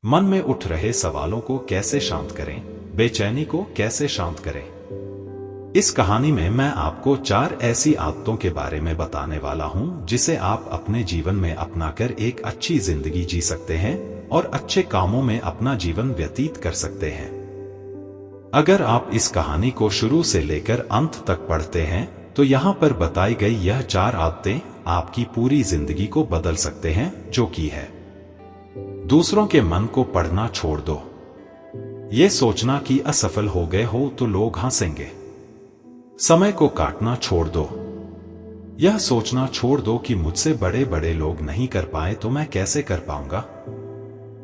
मन में उठ रहे सवालों को कैसे शांत करें, बेचैनी को कैसे शांत करें। इस कहानी में मैं आपको 4 ऐसी आदतों के बारे में बताने वाला हूं जिसे आप अपने जीवन में अपनाकर एक अच्छी जिंदगी जी सकते हैं और अच्छे कामों में अपना जीवन व्यतीत कर सकते हैं। अगर आप इस कहानी को शुरू से लेकर अंत तक पढ़ते हैं तो यहाँ पर बताई गई यह 4 आदतें आपकी पूरी जिंदगी को बदल सकते हैं, जो कि है: दूसरों के मन को पढ़ना छोड़ दो। ये सोचना कि असफल हो गए हो तो लोग हंसेंगे। समय को काटना छोड़ दो। यह सोचना छोड़ दो कि मुझसे बड़े बड़े लोग नहीं कर पाए तो मैं कैसे कर पाऊंगा।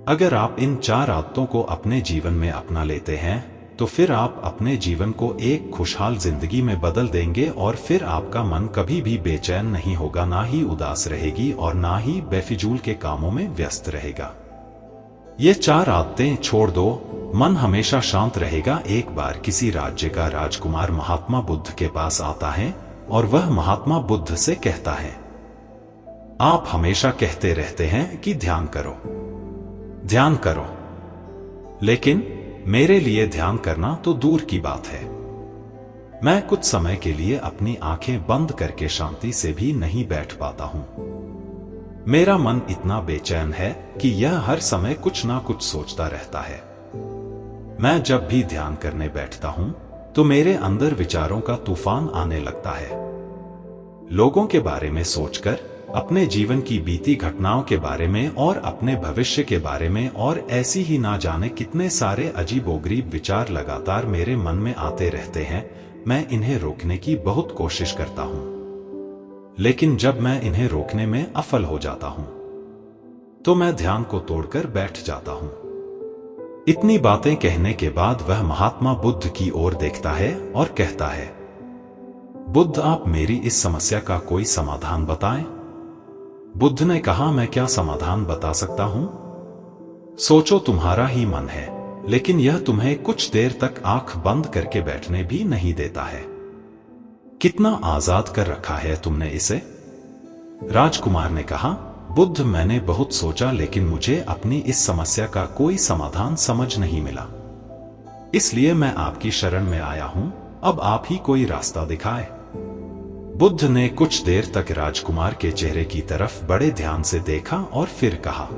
अगर आप इन 4 आदतों को अपने जीवन में अपना लेते हैं तो फिर आप अपने जीवन को एक खुशहाल जिंदगी में बदल देंगे और फिर आपका मन कभी भी बेचैन नहीं होगा, ना ही उदास रहेगी और ना ही बेफिजूल के कामों में व्यस्त रहेगा। ये 4 आदतें छोड़ दो, मन हमेशा शांत रहेगा। एक बार किसी राज्य का राजकुमार महात्मा बुद्ध के पास आता है और वह महात्मा बुद्ध से कहता है, आप हमेशा कहते रहते हैं कि ध्यान करो, ध्यान करो, लेकिन मेरे लिए ध्यान करना तो दूर की बात है। मैं कुछ समय के लिए अपनी आंखें बंद करके शांति से भी नहीं बैठ पाता हूं। मेरा मन इतना बेचैन है कि यह हर समय कुछ ना कुछ सोचता रहता है। मैं जब भी ध्यान करने बैठता हूं तो मेरे अंदर विचारों का तूफान आने लगता है। लोगों के बारे में सोचकर, अपने जीवन की बीती घटनाओं के बारे में और अपने भविष्य के बारे में, और ऐसी ही ना जाने कितने सारे अजीबोगरीब विचार लगातार मेरे मन में आते रहते हैं। मैं इन्हें रोकने की बहुत कोशिश करता हूं, लेकिन जब मैं इन्हें रोकने में असफल हो जाता हूं तो मैं ध्यान को तोड़कर बैठ जाता हूं। इतनी बातें कहने के बाद वह महात्मा बुद्ध की ओर देखता है और कहता है, बुद्ध, आप मेरी इस समस्या का कोई समाधान बताएं। बुद्ध ने कहा, मैं क्या समाधान बता सकता हूं? सोचो, तुम्हारा ही मन है, लेकिन यह तुम्हें कुछ देर तक आंख बंद करके बैठने भी नहीं देता है। कितना आजाद कर रखा है तुमने इसे। राजकुमार ने कहा, बुद्ध, मैंने बहुत सोचा लेकिन मुझे अपनी इस समस्या का कोई समाधान समझ नहीं मिला, इसलिए मैं आपकी शरण में आया हूं। अब आप ही कोई रास्ता दिखाए। बुद्ध ने कुछ देर तक राजकुमार के चेहरे की तरफ बड़े ध्यान से देखा और फिर कहा,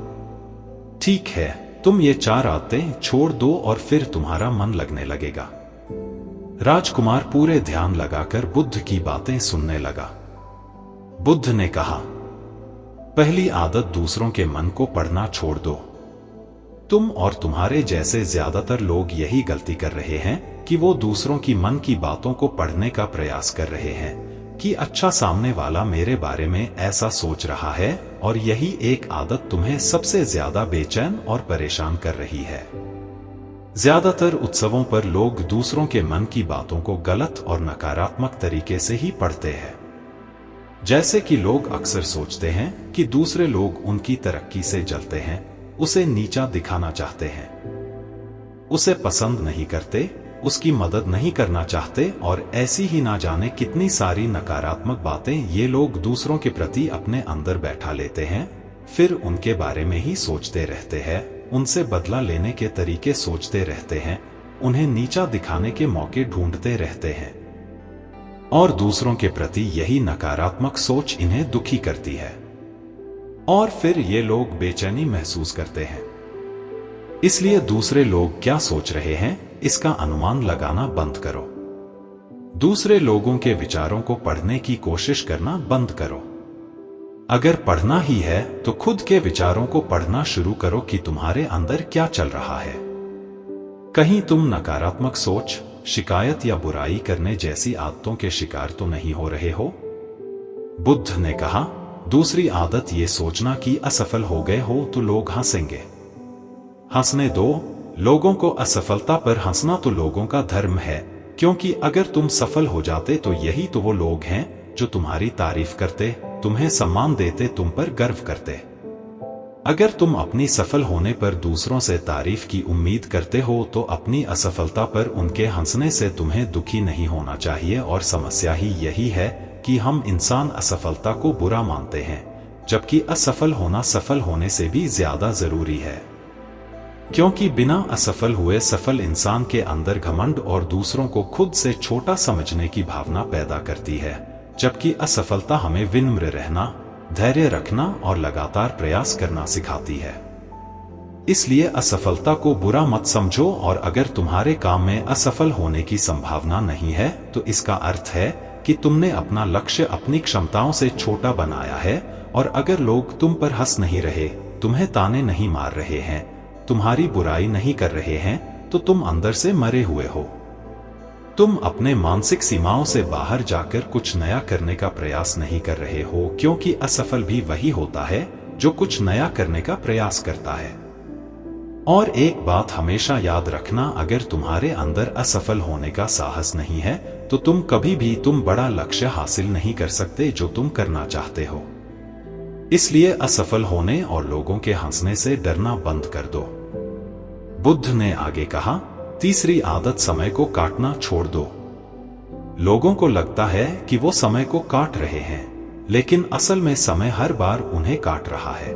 ठीक है, तुम ये 4 आदतें छोड़ दो और फिर तुम्हारा मन लगने लगेगा। राजकुमार पूरे ध्यान लगाकर बुद्ध की बातें सुनने लगा। बुद्ध ने कहा, पहली आदत, दूसरों के मन को पढ़ना छोड़ दो। तुम और तुम्हारे जैसे ज्यादातर लोग यही गलती कर रहे हैं कि वो दूसरों की मन की बातों को पढ़ने का प्रयास कर रहे हैं कि अच्छा, सामने वाला मेरे बारे में ऐसा सोच रहा है, और यही एक आदत तुम्हें सबसे ज्यादा बेचैन और परेशान कर रही है। ज्यादातर उत्सवों पर लोग दूसरों के मन की बातों को गलत और नकारात्मक तरीके से ही पढ़ते हैं। जैसे कि लोग अक्सर सोचते हैं कि दूसरे लोग उनकी तरक्की से जलते हैं, उसे नीचा दिखाना चाहते हैं, उसे पसंद नहीं करते, उसकी मदद नहीं करना चाहते, और ऐसी ही ना जाने कितनी सारी नकारात्मक बातें ये लोग दूसरों के प्रति अपने अंदर बैठा लेते हैं। फिर उनके बारे में ही सोचते रहते हैं, उनसे बदला लेने के तरीके सोचते रहते हैं, उन्हें नीचा दिखाने के मौके ढूंढते रहते हैं, और दूसरों के प्रति यही नकारात्मक सोच इन्हें दुखी करती है, और फिर ये लोग बेचैनी महसूस करते हैं। इसलिए दूसरे लोग क्या सोच रहे हैं इसका अनुमान लगाना बंद करो। दूसरे लोगों के विचारों को पढ़ने की कोशिश करना बंद करो। अगर पढ़ना ही है तो खुद के विचारों को पढ़ना शुरू करो कि तुम्हारे अंदर क्या चल रहा है। कहीं तुम नकारात्मक सोच, शिकायत या बुराई करने जैसी आदतों के शिकार तो नहीं हो रहे हो। बुद्ध ने कहा, दूसरी आदत ये सोचना कि असफल हो गए हो तो लोग हंसेंगे। हंसने दो। लोगों को असफलता पर हंसना तो लोगों का धर्म है, क्योंकि अगर तुम सफल हो जाते तो यही तो वो लोग हैं जो तुम्हारी तारीफ करते, तुम्हें सम्मान देते, तुम पर गर्व करते। अगर तुम अपनी सफल होने पर दूसरों से तारीफ की उम्मीद करते हो तो अपनी असफलता पर उनके हंसने से तुम्हें दुखी नहीं होना चाहिए। और समस्या ही यही है कि हम इंसान असफलता को बुरा मानते हैं, जबकि असफल होना सफल होने से भी ज्यादा जरूरी है। क्योंकि बिना असफल हुए सफल इंसान के अंदर घमंड और दूसरों को खुद से छोटा समझने की भावना पैदा करती है, जबकि असफलता हमें विनम्र रहना, धैर्य रखना और लगातार प्रयास करना सिखाती है। इसलिए असफलता को बुरा मत समझो, और अगर तुम्हारे काम में असफल होने की संभावना नहीं है तो इसका अर्थ है कि तुमने अपना लक्ष्य अपनी क्षमताओं से छोटा बनाया है। और अगर लोग तुम पर हंस नहीं रहे, तुम्हें ताने नहीं मार रहे हैं, तुम्हारी बुराई नहीं कर रहे हैं, तो तुम अंदर से मरे हुए हो। तुम अपने मानसिक सीमाओं से बाहर जाकर कुछ नया करने का प्रयास नहीं कर रहे हो, क्योंकि असफल भी वही होता है जो कुछ नया करने का प्रयास करता है। और एक बात हमेशा याद रखना, अगर तुम्हारे अंदर असफल होने का साहस नहीं है तो तुम कभी भी बड़ा लक्ष्य हासिल नहीं कर सकते जो तुम करना चाहते हो। इसलिए असफल होने और लोगों के हंसने से डरना बंद कर दो। बुद्ध ने आगे कहा, तीसरी आदत समय को काटना छोड़ दो। लोगों को लगता है कि वो समय को काट रहे हैं, लेकिन असल में समय हर बार उन्हें काट रहा है।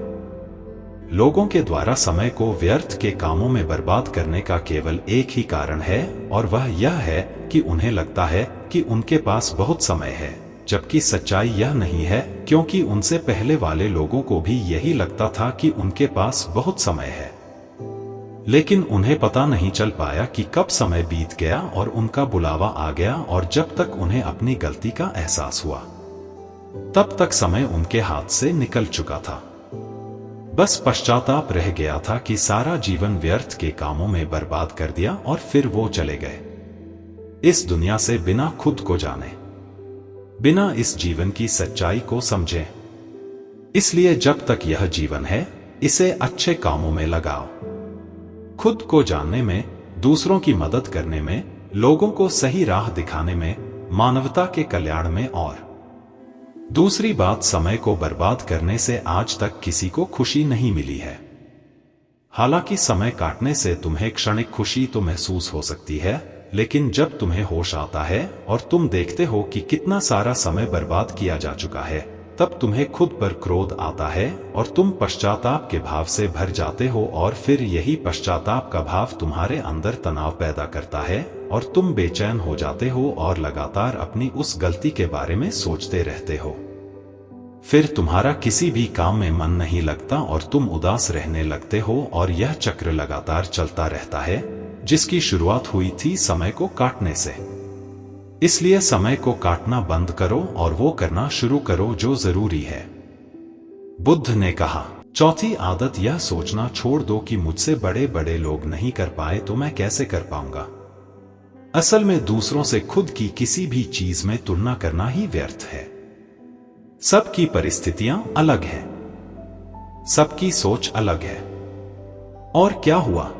लोगों के द्वारा समय को व्यर्थ के कामों में बर्बाद करने का केवल एक ही कारण है, और वह यह है कि उन्हें लगता है कि उनके पास बहुत समय है, जबकि सच्चाई यह नहीं है, क्योंकि उनसे पहले वाले लोगों को भी यही लगता था कि उनके पास बहुत समय है। लेकिन उन्हें पता नहीं चल पाया कि कब समय बीत गया और उनका बुलावा आ गया, और जब तक उन्हें अपनी गलती का एहसास हुआ तब तक समय उनके हाथ से निकल चुका था। बस पश्चाताप रह गया था कि सारा जीवन व्यर्थ के कामों में बर्बाद कर दिया, और फिर वो चले गए इस दुनिया से बिना खुद को जाने, बिना इस जीवन की सच्चाई को समझे। इसलिए जब तक यह जीवन है, इसे अच्छे कामों में लगाओ, खुद को जानने में, दूसरों की मदद करने में, लोगों को सही राह दिखाने में, मानवता के कल्याण में। और दूसरी बात, समय को बर्बाद करने से आज तक किसी को खुशी नहीं मिली है। हालांकि समय काटने से तुम्हें क्षणिक खुशी तो महसूस हो सकती है, लेकिन जब तुम्हें होश आता है और तुम देखते हो कि कितना सारा समय बर्बाद किया जा चुका है, तब तुम्हें खुद पर क्रोध आता है और तुम पश्चाताप के भाव से भर जाते हो, और फिर यही पश्चाताप का भाव तुम्हारे अंदर तनाव पैदा करता है और तुम बेचैन हो जाते हो और लगातार अपनी उस गलती के बारे में सोचते रहते हो। फिर तुम्हारा किसी भी काम में मन नहीं लगता और तुम उदास रहने लगते हो, और यह चक्र लगातार चलता रहता है, जिसकी शुरुआत हुई थी समय को काटने से। इसलिए समय को काटना बंद करो और वो करना शुरू करो जो जरूरी है। बुद्ध ने कहा, चौथी आदत यह सोचना छोड़ दो कि मुझसे बड़े बड़े लोग नहीं कर पाए तो मैं कैसे कर पाऊंगा। असल में दूसरों से खुद की किसी भी चीज में तुलना करना ही व्यर्थ है। सबकी परिस्थितियां अलग हैं, सबकी सोच अलग है। और क्या हुआ,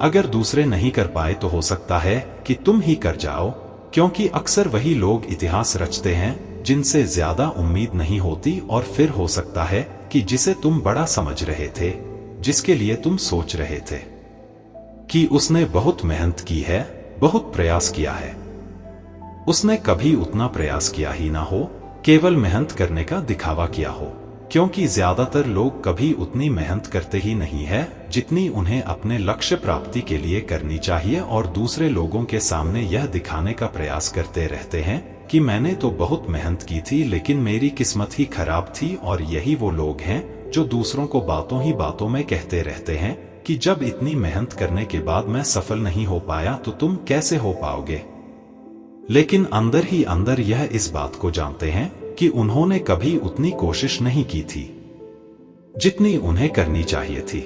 अगर दूसरे नहीं कर पाए तो हो सकता है कि तुम ही कर जाओ, क्योंकि अक्सर वही लोग इतिहास रचते हैं जिनसे ज्यादा उम्मीद नहीं होती। और फिर हो सकता है कि जिसे तुम बड़ा समझ रहे थे, जिसके लिए तुम सोच रहे थे कि उसने बहुत मेहनत की है, बहुत प्रयास किया है, उसने कभी उतना प्रयास किया ही ना हो, केवल मेहनत करने का दिखावा किया हो। क्योंकि ज्यादातर लोग कभी उतनी मेहनत करते ही नहीं है जितनी उन्हें अपने लक्ष्य प्राप्ति के लिए करनी चाहिए, और दूसरे लोगों के सामने यह दिखाने का प्रयास करते रहते हैं कि मैंने तो बहुत मेहनत की थी लेकिन मेरी किस्मत ही खराब थी। और यही वो लोग हैं जो दूसरों को बातों ही बातों में कहते रहते हैं कि जब इतनी मेहनत करने के बाद मैं सफल नहीं हो पाया तो तुम कैसे हो पाओगे। लेकिन अंदर ही अंदर यह इस बात को जानते हैं कि उन्होंने कभी उतनी कोशिश नहीं की थी जितनी उन्हें करनी चाहिए थी।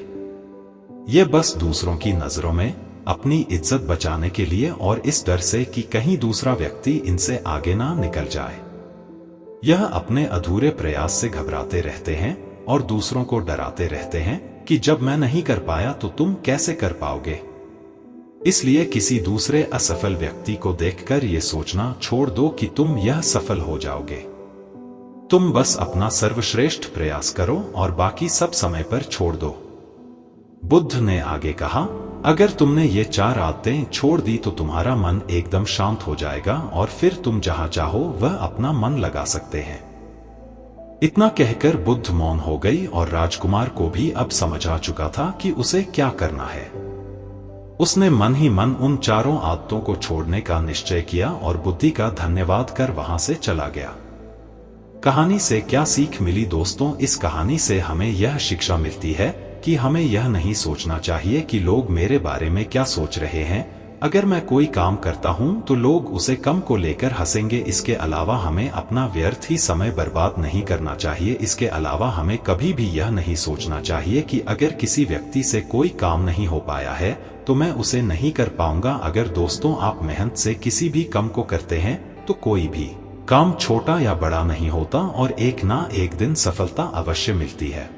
ये बस दूसरों की नजरों में अपनी इज्जत बचाने के लिए और इस डर से कि कहीं दूसरा व्यक्ति इनसे आगे ना निकल जाए, यह अपने अधूरे प्रयास से घबराते रहते हैं और दूसरों को डराते रहते हैं कि जब मैं नहीं कर पाया तो तुम कैसे कर पाओगे। इसलिए किसी दूसरे असफल व्यक्ति को देखकर यह सोचना छोड़ दो कि तुम यह सफल हो जाओगे। तुम बस अपना सर्वश्रेष्ठ प्रयास करो और बाकी सब समय पर छोड़ दो। बुद्ध ने आगे कहा, अगर तुमने ये 4 आदतें छोड़ दी तो तुम्हारा मन एकदम शांत हो जाएगा और फिर तुम जहां चाहो वह अपना मन लगा सकते हैं। इतना कहकर बुद्ध मौन हो गई और राजकुमार को भी अब समझ आ चुका था कि उसे क्या करना है। उसने मन ही मन उन चारों आदतों को छोड़ने का निश्चय किया और बुद्धि का धन्यवाद कर वहां से चला गया। कहानी से क्या सीख मिली दोस्तों? इस कहानी से हमें यह शिक्षा मिलती है कि हमें यह नहीं सोचना चाहिए कि लोग मेरे बारे में क्या सोच रहे हैं। अगर मैं कोई काम करता हूं तो लोग उसे कम को लेकर हंसेंगे। इसके अलावा हमें अपना व्यर्थ ही समय बर्बाद नहीं करना चाहिए। इसके अलावा हमें कभी भी यह नहीं सोचना चाहिए कि अगर किसी व्यक्ति से कोई काम नहीं हो पाया है तो मैं उसे नहीं कर पाऊंगा। अगर दोस्तों आप मेहनत से किसी भी काम को करते हैं तो कोई भी काम छोटा या बड़ा नहीं होता और एक ना एक दिन सफलता अवश्य मिलती है।